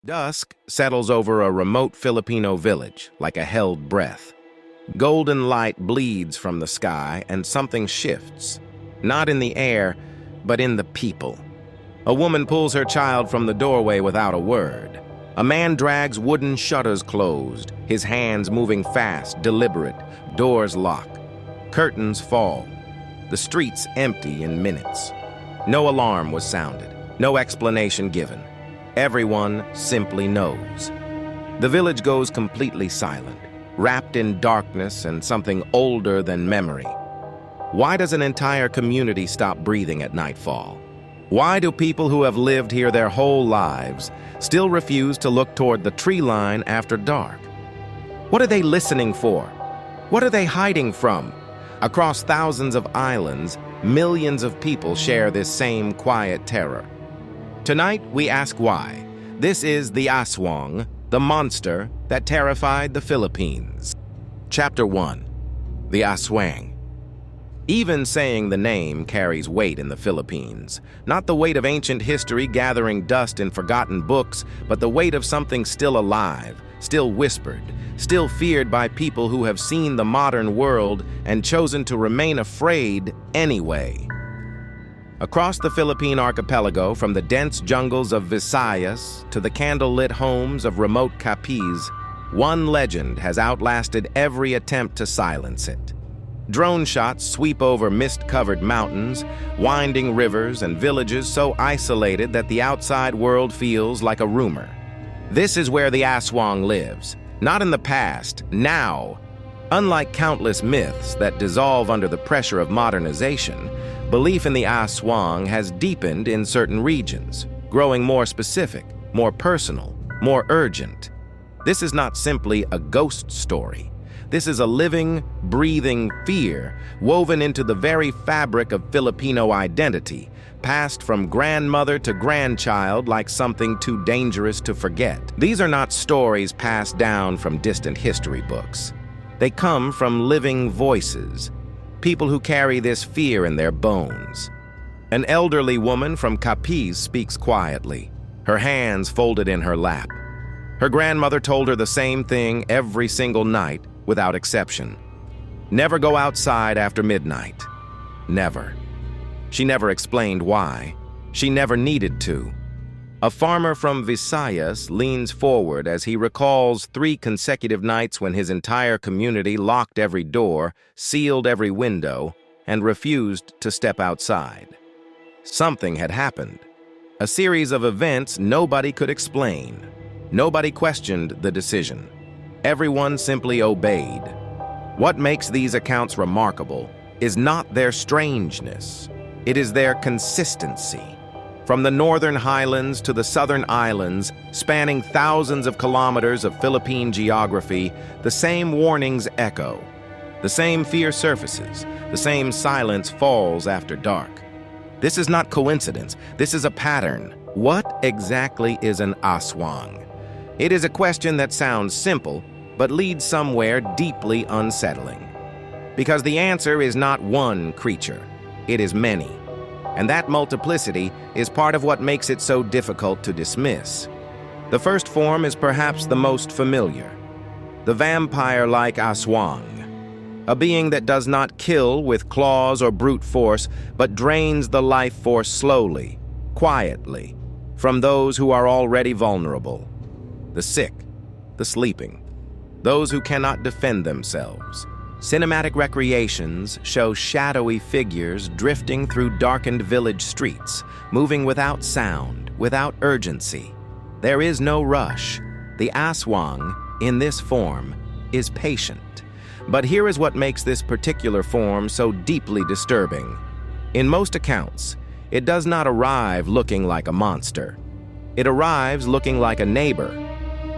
Dusk settles over a remote Filipino village like a held breath. Golden light bleeds from the sky and something shifts, not in the air, but in the people. A woman pulls her child from the doorway without a word. A man drags wooden shutters closed, his hands moving fast, deliberate, doors lock. Curtains fall. The streets empty in minutes. No alarm was sounded, no explanation given. Everyone simply knows. The village goes completely silent, wrapped in darkness and something older than memory. Why does an entire community stop breathing at nightfall? Why do people who have lived here their whole lives still refuse to look toward the tree line after dark? What are they listening for? What are they hiding from? Across thousands of islands, millions of people share this same quiet terror. Tonight, we ask why. This is the Aswang, the monster that terrified the Philippines. Chapter 1. The Aswang. Even saying the name carries weight in the Philippines. Not the weight of ancient history gathering dust in forgotten books, but the weight of something still alive, still whispered, still feared by people who have seen the modern world and chosen to remain afraid anyway. Across the Philippine archipelago, from the dense jungles of Visayas to the candlelit homes of remote Capiz, one legend has outlasted every attempt to silence it. Drone shots sweep over mist-covered mountains, winding rivers, and villages so isolated that the outside world feels like a rumor. This is where the Aswang lives, not in the past, now. Unlike countless myths that dissolve under the pressure of modernization, belief in the Aswang has deepened in certain regions, growing more specific, more personal, more urgent. This is not simply a ghost story. This is a living, breathing fear woven into the very fabric of Filipino identity, passed from grandmother to grandchild like something too dangerous to forget. These are not stories passed down from distant history books. They come from living voices, people who carry this fear in their bones. An elderly woman from Capiz speaks quietly, her hands folded in her lap. Her grandmother told her the same thing every single night, without exception. Never go outside after midnight. Never. She never explained why. She never needed to. A farmer from Visayas leans forward as he recalls 3 consecutive nights when his entire community locked every door, sealed every window, and refused to step outside. Something had happened. A series of events nobody could explain. Nobody questioned the decision. Everyone simply obeyed. What makes these accounts remarkable is not their strangeness. It is their consistency. From the northern highlands to the southern islands, spanning thousands of kilometers of Philippine geography, the same warnings echo. The same fear surfaces. The same silence falls after dark. This is not coincidence. This is a pattern. What exactly is an Aswang? It is a question that sounds simple, but leads somewhere deeply unsettling. Because the answer is not one creature. It is many. And that multiplicity is part of what makes it so difficult to dismiss. The first form is perhaps the most familiar. The vampire-like Aswang, a being that does not kill with claws or brute force, but drains the life force slowly, quietly, from those who are already vulnerable. The sick, the sleeping, those who cannot defend themselves. Cinematic recreations show shadowy figures drifting through darkened village streets, moving without sound, without urgency. There is no rush. The Aswang, in this form, is patient. But here is what makes this particular form so deeply disturbing. In most accounts, it does not arrive looking like a monster. It arrives looking like a neighbor,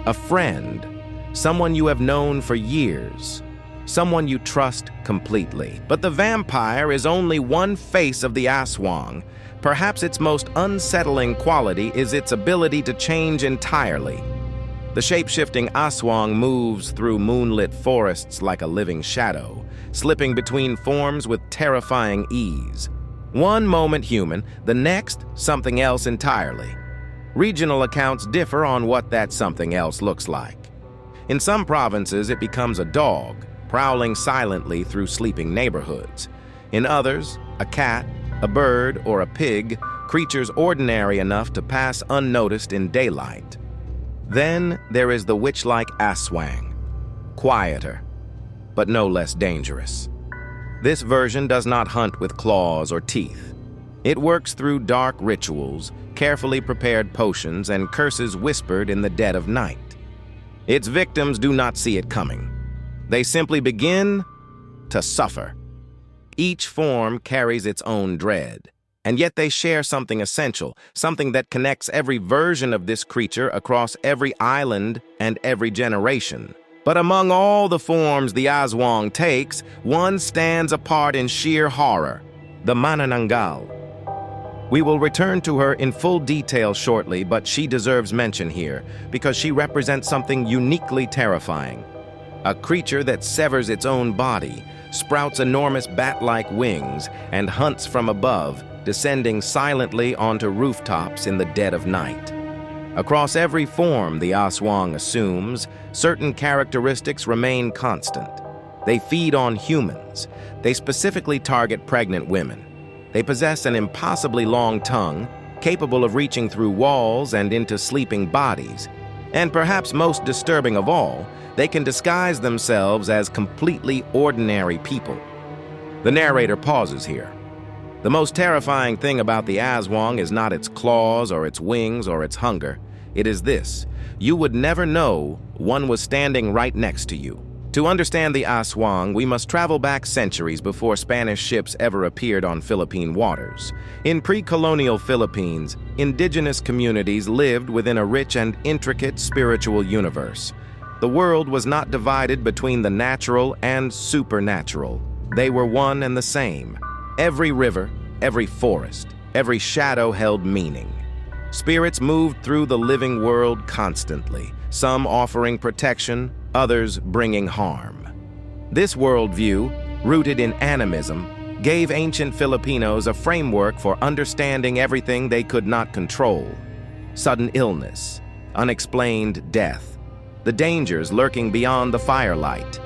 a friend, someone you have known for years, someone you trust completely. But the vampire is only one face of the Aswang. Perhaps its most unsettling quality is its ability to change entirely. The shape-shifting Aswang moves through moonlit forests like a living shadow, slipping between forms with terrifying ease. One moment human, the next something else entirely. Regional accounts differ on what that something else looks like. In some provinces, it becomes a dog, prowling silently through sleeping neighborhoods. In others, a cat, a bird, or a pig, creatures ordinary enough to pass unnoticed in daylight. Then there is the witch-like Aswang, quieter, but no less dangerous. This version does not hunt with claws or teeth. It works through dark rituals, carefully prepared potions, and curses whispered in the dead of night. Its victims do not see it coming. They simply begin to suffer. Each form carries its own dread, and yet they share something essential, something that connects every version of this creature across every island and every generation. But among all the forms the Aswang takes, one stands apart in sheer horror: the Manananggal. We will return to her in full detail shortly, but she deserves mention here because she represents something uniquely terrifying. A creature that severs its own body, sprouts enormous bat-like wings, and hunts from above, descending silently onto rooftops in the dead of night. Across every form the Aswang assumes, certain characteristics remain constant. They feed on humans. They specifically target pregnant women. They possess an impossibly long tongue, capable of reaching through walls and into sleeping bodies. And perhaps most disturbing of all, they can disguise themselves as completely ordinary people. The narrator pauses here. The most terrifying thing about the Aswang is not its claws or its wings or its hunger. It is this: you would never know one was standing right next to you. To understand the Aswang, we must travel back centuries before Spanish ships ever appeared on Philippine waters. In pre-colonial Philippines, indigenous communities lived within a rich and intricate spiritual universe. The world was not divided between the natural and supernatural. They were one and the same. Every river, every forest, every shadow held meaning. Spirits moved through the living world constantly, some offering protection, others bringing harm. This worldview, rooted in animism, gave ancient Filipinos a framework for understanding everything they could not control: sudden illness, unexplained death, the dangers lurking beyond the firelight.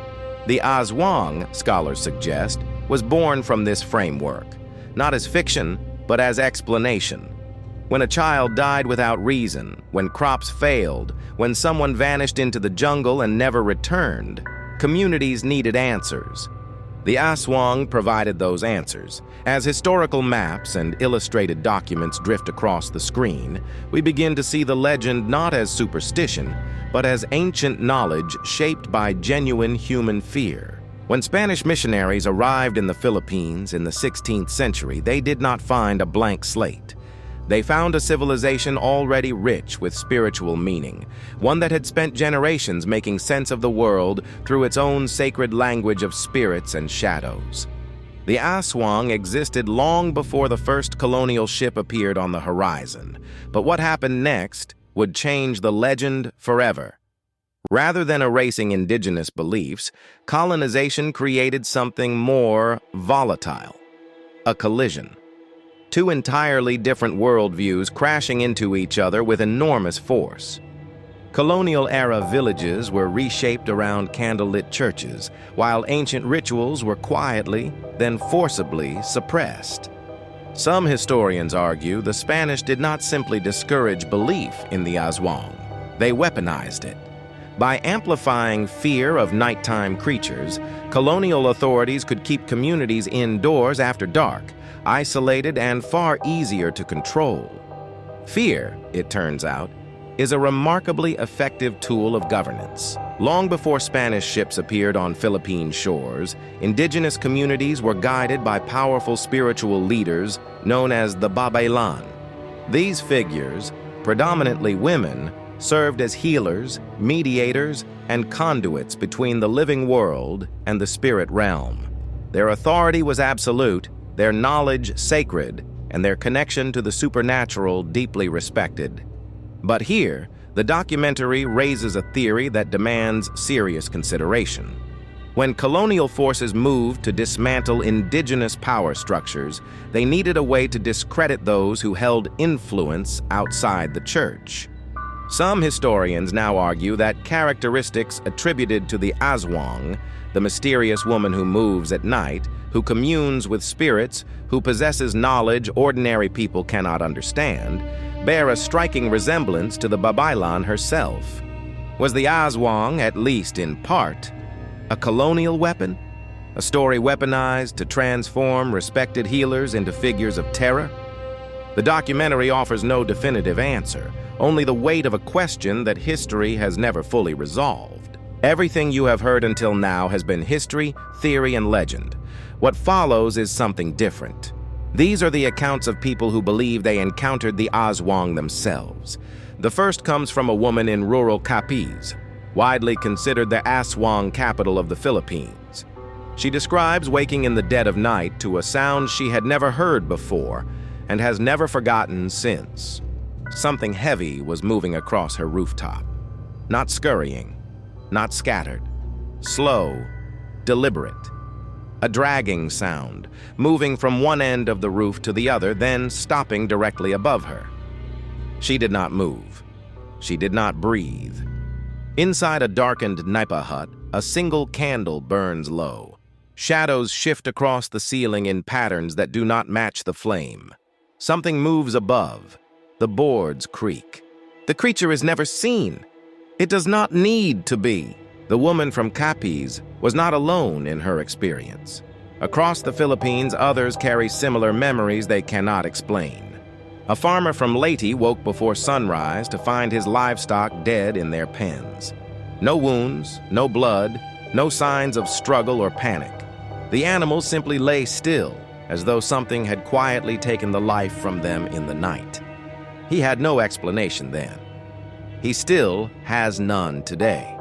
The Aswang, scholars suggest, was born from this framework, not as fiction, but as explanation. When a child died without reason, when crops failed, when someone vanished into the jungle and never returned, communities needed answers. The Aswang provided those answers. As historical maps and illustrated documents drift across the screen, we begin to see the legend not as superstition, but as ancient knowledge shaped by genuine human fear. When Spanish missionaries arrived in the Philippines in the 16th century, they did not find a blank slate. They found a civilization already rich with spiritual meaning, one that had spent generations making sense of the world through its own sacred language of spirits and shadows. The Aswang existed long before the first colonial ship appeared on the horizon, but what happened next would change the legend forever. Rather than erasing indigenous beliefs, colonization created something more volatile: a collision. Two entirely different worldviews crashing into each other with enormous force. Colonial-era villages were reshaped around candlelit churches, while ancient rituals were quietly, then forcibly suppressed. Some historians argue the Spanish did not simply discourage belief in the Aswang, they weaponized it. By amplifying fear of nighttime creatures, colonial authorities could keep communities indoors after dark, isolated and far easier to control. Fear, it turns out, is a remarkably effective tool of governance. Long before Spanish ships appeared on Philippine shores, indigenous communities were guided by powerful spiritual leaders known as the Babaylan. These figures, predominantly women, served as healers, mediators, and conduits between the living world and the spirit realm. Their authority was absolute, their knowledge sacred, and their connection to the supernatural deeply respected. But here, the documentary raises a theory that demands serious consideration. When colonial forces moved to dismantle indigenous power structures, they needed a way to discredit those who held influence outside the church. Some historians now argue that characteristics attributed to the Aswang, the mysterious woman who moves at night, who communes with spirits, who possesses knowledge ordinary people cannot understand, bear a striking resemblance to the Babaylan herself. Was the Aswang, at least in part, a colonial weapon? A story weaponized to transform respected healers into figures of terror? The documentary offers no definitive answer, only the weight of a question that history has never fully resolved. Everything you have heard until now has been history, theory, and legend. What follows is something different. These are the accounts of people who believe they encountered the Aswang themselves. The first comes from a woman in rural Capiz, widely considered the Aswang capital of the Philippines. She describes waking in the dead of night to a sound she had never heard before and has never forgotten since. Something heavy was moving across her rooftop. Not scurrying, not scattered. Slow, deliberate. A dragging sound, moving from one end of the roof to the other, then stopping directly above her. She did not move. She did not breathe. Inside a darkened nipa hut, a single candle burns low. Shadows shift across the ceiling in patterns that do not match the flame. Something moves above. The boards creak. The creature is never seen. It does not need to be. The woman from Capiz was not alone in her experience. Across the Philippines, others carry similar memories they cannot explain. A farmer from Leyte woke before sunrise to find his livestock dead in their pens. No wounds, no blood, no signs of struggle or panic. The animals simply lay still, as though something had quietly taken the life from them in the night. He had no explanation then. He still has none today.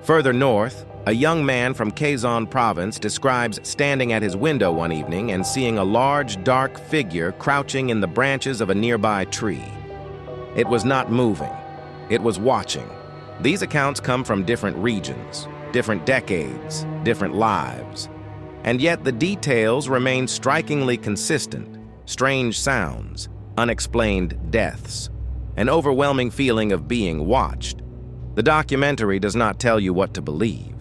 Further north, a young man from Quezon province describes standing at his window one evening and seeing a large, dark figure crouching in the branches of a nearby tree. It was not moving. It was watching. These accounts come from different regions, different decades, different lives. And yet the details remain strikingly consistent. Strange sounds, unexplained deaths, an overwhelming feeling of being watched. The documentary does not tell you what to believe.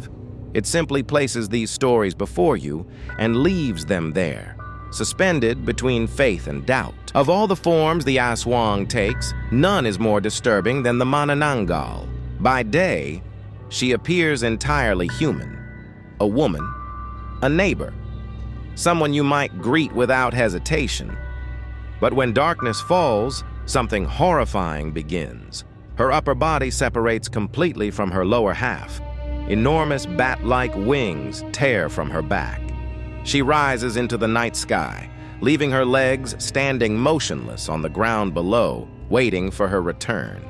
It simply places these stories before you and leaves them there, suspended between faith and doubt. Of all the forms the Aswang takes, none is more disturbing than the Manananggal. By day, she appears entirely human. A woman, a neighbor, someone you might greet without hesitation. But when darkness falls, something horrifying begins. Her upper body separates completely from her lower half. Enormous bat-like wings tear from her back. She rises into the night sky, leaving her legs standing motionless on the ground below, waiting for her return.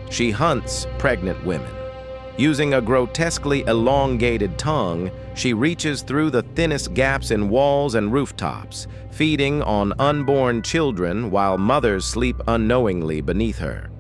She hunts pregnant women. Using a grotesquely elongated tongue, she reaches through the thinnest gaps in walls and rooftops, feeding on unborn children while mothers sleep unknowingly beneath her.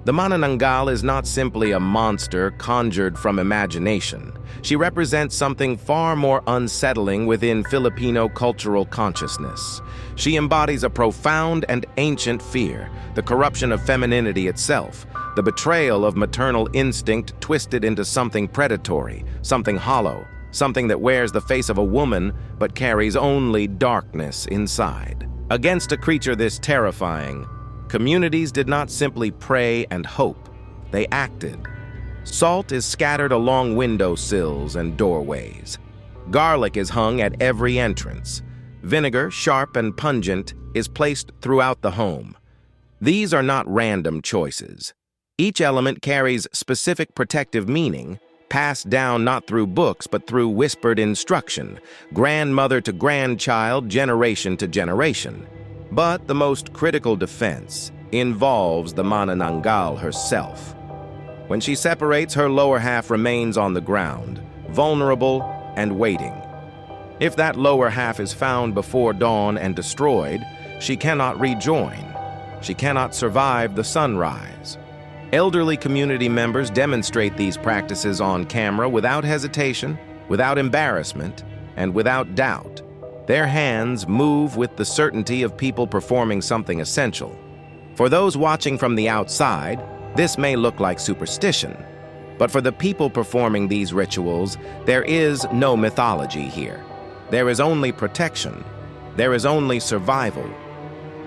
The Manananggal is not simply a monster conjured from imagination. She represents something far more unsettling within Filipino cultural consciousness. She embodies a profound and ancient fear, the corruption of femininity itself, the betrayal of maternal instinct twisted into something predatory, something hollow, something that wears the face of a woman but carries only darkness inside. Against a creature this terrifying, communities did not simply pray and hope, they acted. Salt is scattered along windowsills and doorways. Garlic is hung at every entrance. Vinegar, sharp and pungent, is placed throughout the home. These are not random choices. Each element carries specific protective meaning, passed down not through books but through whispered instruction, grandmother to grandchild, generation to generation. But the most critical defense involves the Manananggal herself. When she separates, her lower half remains on the ground, vulnerable and waiting. If that lower half is found before dawn and destroyed, she cannot rejoin. She cannot survive the sunrise. Elderly community members demonstrate these practices on camera without hesitation, without embarrassment, and without doubt. Their hands move with the certainty of people performing something essential. For those watching from the outside, this may look like superstition. But for the people performing these rituals, there is no mythology here. There is only protection. There is only survival.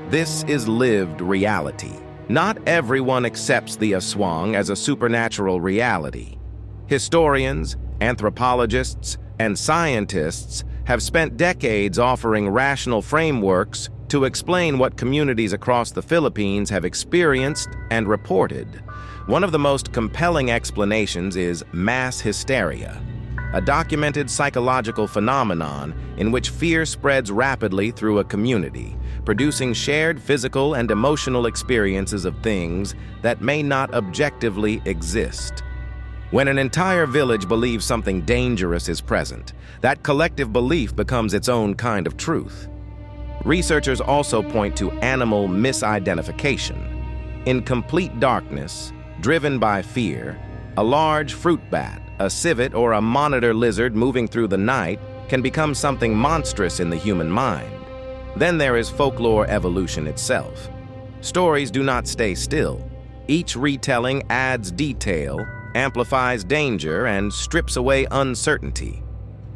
This is lived reality. Not everyone accepts the Aswang as a supernatural reality. Historians, anthropologists, and scientists have spent decades offering rational frameworks to explain what communities across the Philippines have experienced and reported. One of the most compelling explanations is mass hysteria, a documented psychological phenomenon in which fear spreads rapidly through a community, producing shared physical and emotional experiences of things that may not objectively exist. When an entire village believes something dangerous is present, that collective belief becomes its own kind of truth. Researchers also point to animal misidentification. In complete darkness, driven by fear, a large fruit bat, a civet, or a monitor lizard moving through the night can become something monstrous in the human mind. Then there is folklore evolution itself. Stories do not stay still. Each retelling adds detail, amplifies danger, and strips away uncertainty.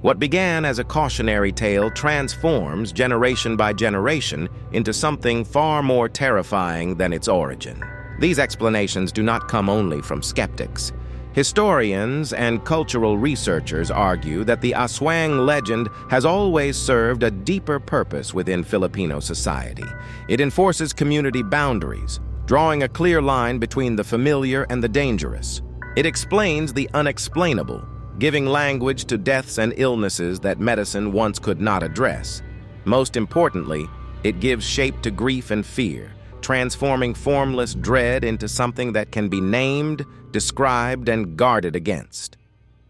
What began as a cautionary tale transforms generation by generation into something far more terrifying than its origin. These explanations do not come only from skeptics. Historians and cultural researchers argue that the Aswang legend has always served a deeper purpose within Filipino society. It enforces community boundaries, drawing a clear line between the familiar and the dangerous. It explains the unexplainable, giving language to deaths and illnesses that medicine once could not address. Most importantly, it gives shape to grief and fear, transforming formless dread into something that can be named, described, and guarded against.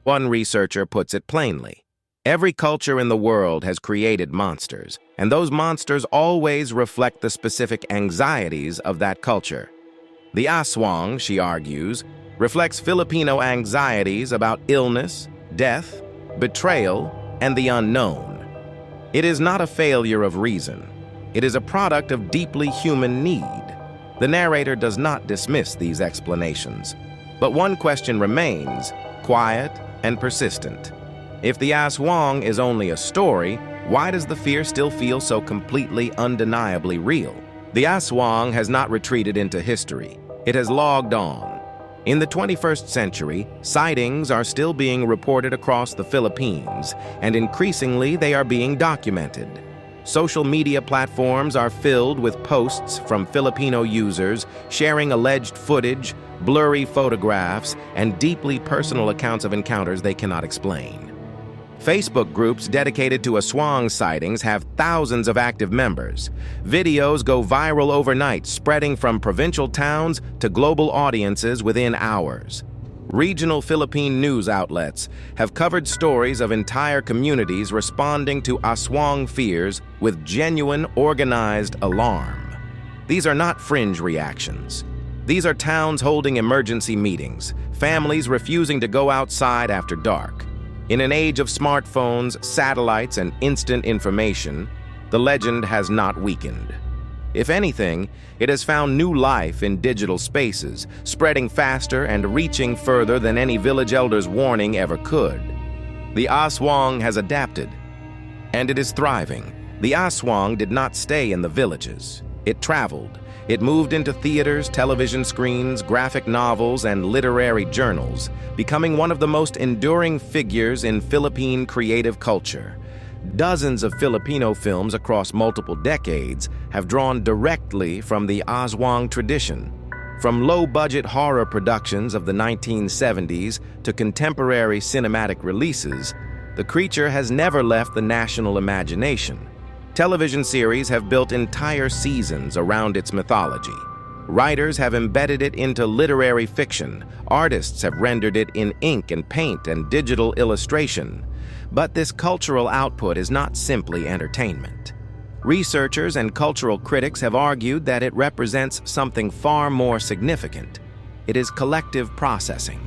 One researcher puts it plainly. Every culture in the world has created monsters, and those monsters always reflect the specific anxieties of that culture. The Aswang, she argues, reflects Filipino anxieties about illness, death, betrayal, and the unknown. It is not a failure of reason. It is a product of deeply human need. The narrator does not dismiss these explanations. But one question remains, quiet and persistent. If the Aswang is only a story, why does the fear still feel so completely undeniably real? The Aswang has not retreated into history. It has logged on. In the 21st century, sightings are still being reported across the Philippines, and increasingly they are being documented. Social media platforms are filled with posts from Filipino users sharing alleged footage, blurry photographs, and deeply personal accounts of encounters they cannot explain. Facebook groups dedicated to Aswang sightings have thousands of active members. Videos go viral overnight, spreading from provincial towns to global audiences within hours. Regional Philippine news outlets have covered stories of entire communities responding to Aswang fears with genuine, organized alarm. These are not fringe reactions. These are towns holding emergency meetings, families refusing to go outside after dark. In an age of smartphones, satellites, and instant information, the legend has not weakened. If anything, it has found new life in digital spaces, spreading faster and reaching further than any village elder's warning ever could. The Aswang has adapted, and it is thriving. The Aswang did not stay in the villages. It traveled. It moved into theaters, television screens, graphic novels, and literary journals, becoming one of the most enduring figures in Philippine creative culture. Dozens of Filipino films across multiple decades have drawn directly from the Aswang tradition. From low-budget horror productions of the 1970s to contemporary cinematic releases, the creature has never left the national imagination. Television series have built entire seasons around its mythology. Writers have embedded it into literary fiction. Artists have rendered it in ink and paint and digital illustration. But this cultural output is not simply entertainment. Researchers and cultural critics have argued that it represents something far more significant. It is collective processing,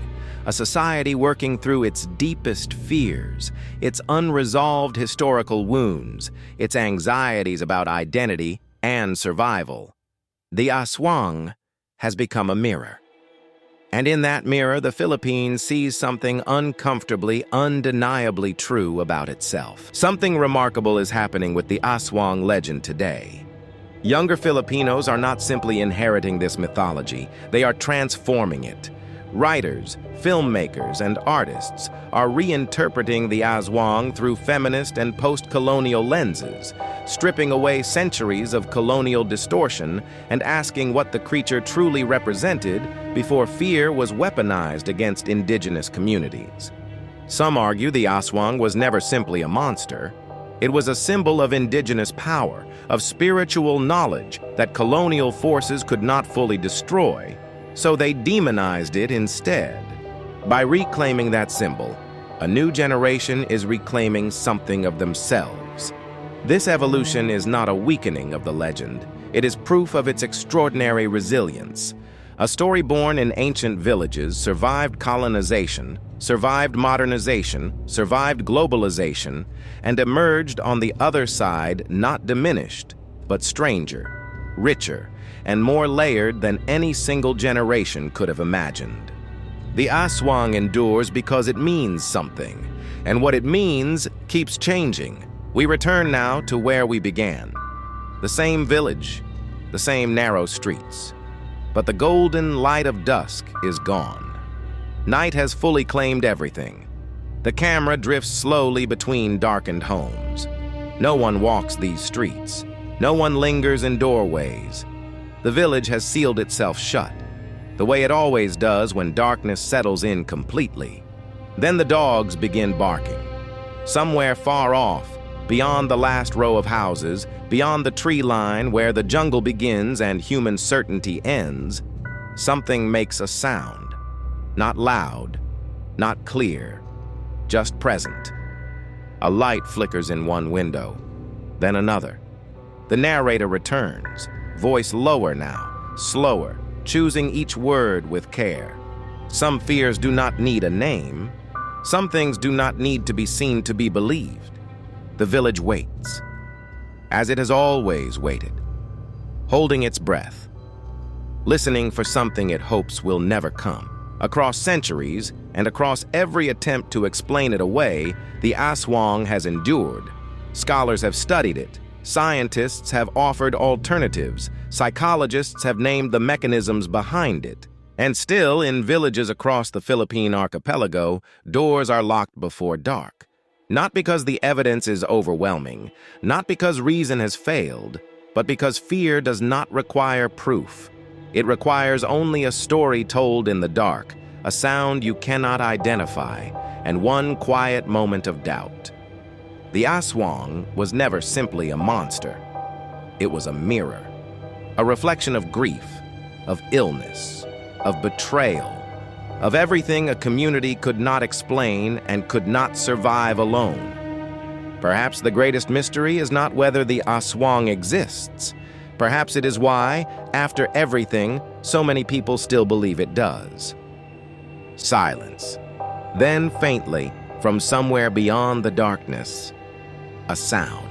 a society working through its deepest fears, its unresolved historical wounds, its anxieties about identity and survival. The Aswang has become a mirror. And in that mirror, the Philippines sees something uncomfortably, undeniably true about itself. Something remarkable is happening with the Aswang legend today. Younger Filipinos are not simply inheriting this mythology, they are transforming it. Writers, filmmakers, and artists are reinterpreting the Aswang through feminist and post-colonial lenses, stripping away centuries of colonial distortion and asking what the creature truly represented before fear was weaponized against indigenous communities. Some argue the Aswang was never simply a monster. It was a symbol of indigenous power, of spiritual knowledge that colonial forces could not fully destroy, so they demonized it instead. By reclaiming that symbol, a new generation is reclaiming something of themselves. This evolution is not a weakening of the legend. It is proof of its extraordinary resilience. A story born in ancient villages survived colonization, survived modernization, survived globalization, and emerged on the other side not diminished, but stranger, richer, and more layered than any single generation could have imagined. The Aswang endures because it means something, and what it means keeps changing. We return now to where we began. The same village, the same narrow streets, but the golden light of dusk is gone. Night has fully claimed everything. The camera drifts slowly between darkened homes. No one walks these streets. No one lingers in doorways. The village has sealed itself shut, the way it always does when darkness settles in completely. Then the dogs begin barking. Somewhere far off, beyond the last row of houses, beyond the tree line where the jungle begins and human certainty ends, something makes a sound. Not loud, not clear, just present. A light flickers in one window, then another. The narrator returns, voice lower now, slower, choosing each word with care. Some fears do not need a name. Some things do not need to be seen to be believed. The village waits, as it has always waited, holding its breath, listening for something it hopes will never come. Across centuries, and across every attempt to explain it away, the Aswang has endured. Scholars have studied it. Scientists have offered alternatives. Psychologists have named the mechanisms behind it. And still, in villages across the Philippine archipelago, doors are locked before dark. Not because the evidence is overwhelming, not because reason has failed, but because fear does not require proof. It requires only a story told in the dark, a sound you cannot identify, and one quiet moment of doubt. The Aswang was never simply a monster. It was a mirror, a reflection of grief, of illness, of betrayal, of everything a community could not explain and could not survive alone. Perhaps the greatest mystery is not whether the Aswang exists. Perhaps it is why, after everything, so many people still believe it does. Silence. Then, faintly, from somewhere beyond the darkness, a sound.